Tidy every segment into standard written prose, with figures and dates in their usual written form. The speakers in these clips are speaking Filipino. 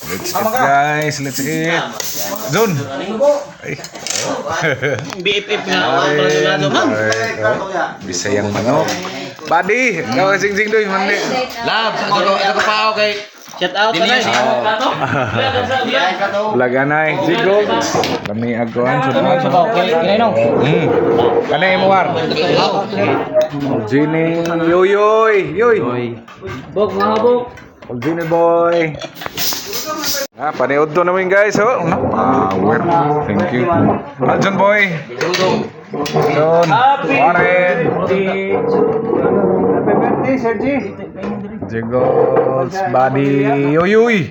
Let's eat guys, let's eat. Zon. Ay. BFF nga. Bisayang manok. Buddy, ikaw sing-sing doy mandi. Lab, ako pa okay. Shout out na Laganay, sigo. Kami aguan sa okay. Kinainom. Kanay mo war. Jini, yoyoy, yoy. Bog mahabog. Jini boy. Paniod to namin guys, oh. Power. Thank you. Aljon boy. Aljon. Warren. Happy birthday, Sergi. Jiggles, buddy, yoyoy.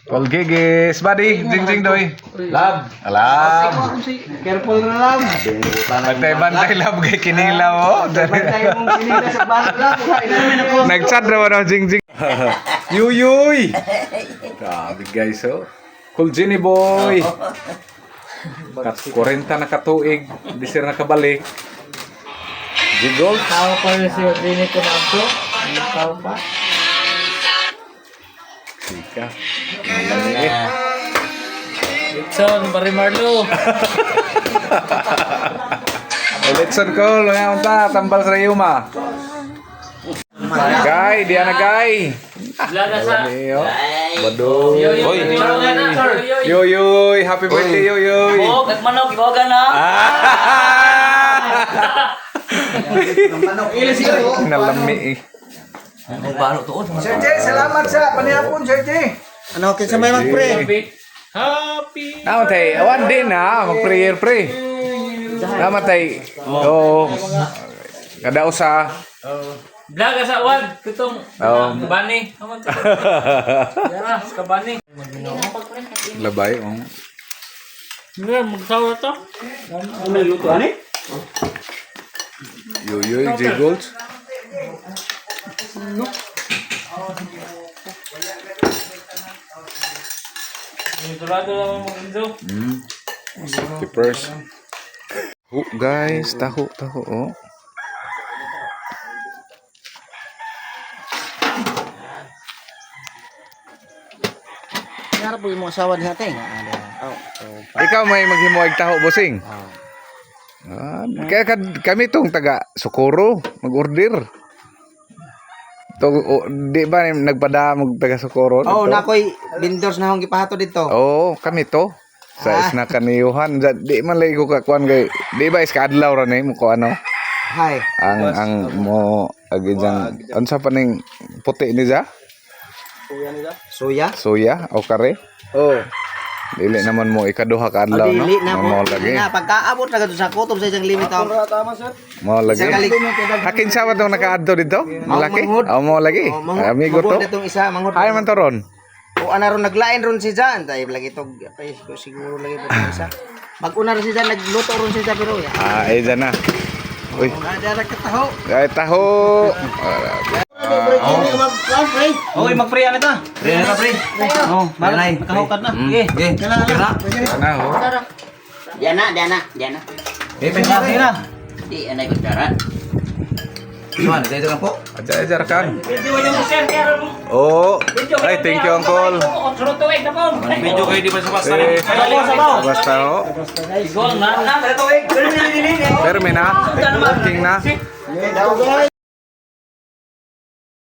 Kolgigis, buddy, jing doy. Lab. Alam. Careful na lang. Bantay lab kay kinilaw, oh. Bantay mong kinila sa lab. Nag-chat raw na jing. Yoyoy. Grabe guys, oh. Cool Jenny boy. 40 na katuig, di sir nakabalik. Jiggles. Tao pa rin si Odrini ko na ito. Tao pa. Sika. Litson, Barry Marlo. Letson ko, ngayon ta, tambal sa Yuma. Guy, Diana guy. Laga sa. Bado. Oy, Yoyoy, happy birthday yoyoy. Bog, nagmanok, ibogan na. Nalami eh. Ang balo to. Sir J, salamat sa panihapon, Sir J. Ano, kinsa may mag-pray? Happy. Namatay, awan din ha, mag-prayer pray. Namatay. Oo. Kada usa. Blaga sa wad, kitong bani. Yan, sa bani. Labay, oh. Nga, magsawa to. Ano luto ani? Yoyoy, Jiggles. Sigurado lang mo Enzo. Keepers. Guys, taho, oh. Nara po yung mga asawa ni natin. Ikaw may maghimuag taho, bossing. Kaya kami tong taga Socorro, mag-order. Di ba nagpada mag taga Socorro? Oh, nakoy vendors na akong gipahato dito. Oo, kami to. Sa isna kaniyuhan, di man lagi ko kakuan kay, di ba iska adlaw ra ni mo ko ano? Hi. Ang mo agi jang unsa pa ning puti ni ja? Soya? Soya o kare? Oh. Dili naman mo ikaduha ka adlaw no. Dili na Mo mo. lagi. Na pagkaabot na gadto sa kutob sa isang limit taon. Mo lagi. Isang kalik. Hakin sa tong nakaadto dito? Malaki? manghud. Mo lagi. Amigo to. Itong isa manghud. Ay man to ron. O ana ron naglain ron si Jan. Tay lagi to siguro lagi po isa. Mag-una ron si Jan nagluto ron si Jan pero ya. Ay dyan na. Uy. Ada kataho. Ay taho. Oy, mag-pray ano ta? Pre na pre. Oh, malay. Kahukad na. Okay. Ana ho. Diana. Sige na. Di anay ko cara. Juan, dito lang po. Ajar kan. Video yung share kaya mo. Oh. Ay thank you uncle. Sunod tuwig na po. Video kayo di ba sa basta Eh, Sabaw. basta ho. Igong na. Perme na. Working na.